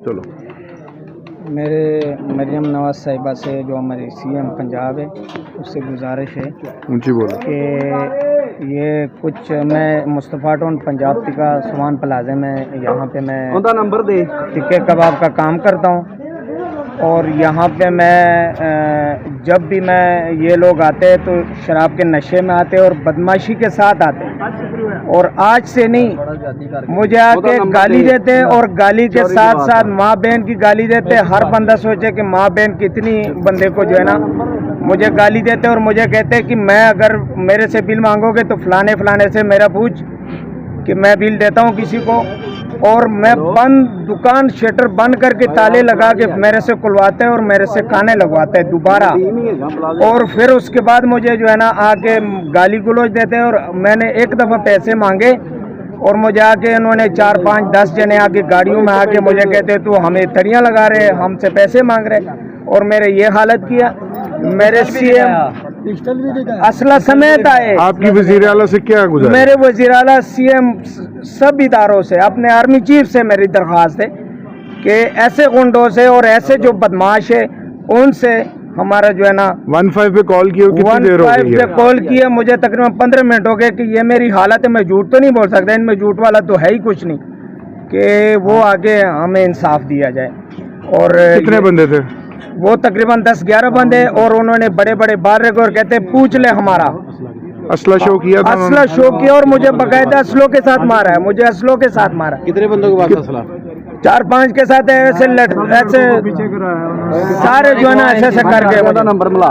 चलो मेरे मरियम नवाज साहिबा से जो हमारी सीएम पंजाब है उससे गुजारिश है ऊंची बोलो कि ये कुछ मैं मुस्तफ़ा टाउन पंजाब का स्वान प्लाजा में यहाँ पे मैं नंबर दे टिक्के कबाब का काम करता हूँ और यहाँ पे मैं जब भी मैं ये लोग आते हैं तो शराब के नशे में आते हैं और बदमाशी के साथ आते हैं और आज से नहीं मुझे आके गाली देते हैं और गाली के साथ साथ माँ बहन की गाली देते हैं। हर बंदा सोचे कि माँ बहन कितनी बंदे को जो है ना मुझे गाली देते हैं और मुझे कहते हैं कि मैं अगर मेरे से बिल मांगोगे तो फलाने फलाने से मेरा पूछ कि मैं बिल देता हूँ किसी को और मैं बंद दुकान शटर बंद करके ताले लगा के मेरे से खुलवाते हैं और मेरे से खाने लगवाते हैं दोबारा और फिर उसके बाद मुझे जो है ना आके गाली गलौज देते हैं। और मैंने एक दफ़ा पैसे मांगे और मुझे आके इन्होंने 4, 5, 10 जने आके गाड़ियों में आके मुझे कहते तू हमें तड़ियाँ लगा रहे हमसे पैसे मांग रहे और मेरे ये हालत किया। मेरे सीएम असला समेत आए। आपकी वजीर आला से क्या गुजारिश? मेरे वजीर आला सीएम सब इदारों से अपने आर्मी चीफ से मेरी दरख्वास्त है कि ऐसे गुंडों से और ऐसे जो बदमाश है उनसे हमारा जो है ना 15 पे कॉल किया, कितनी देर हो गई है? पे कॉल किया मुझे तकरीबन 15 मिनट हो गए कि ये मेरी हालत है। मैं झूठ तो नहीं बोल सकता, इनमें झूठ वाला तो है ही कुछ नहीं कि वो आगे हमें इंसाफ दिया जाए। और कितने बंदे थे? वो तकरीबन 10-11 बंदे और उन्होंने बड़े बड़े बार रखे और कहते पूछ ले हमारा असला शो किया था? असला शो किया और मुझे बाकायदा असलों के साथ मारा है। मुझे असलों के साथ मारा। कितने बंदों के पास असला? 4-5 के साथ ऐसे सारे जो है ना ऐसे करके नंबर मिला।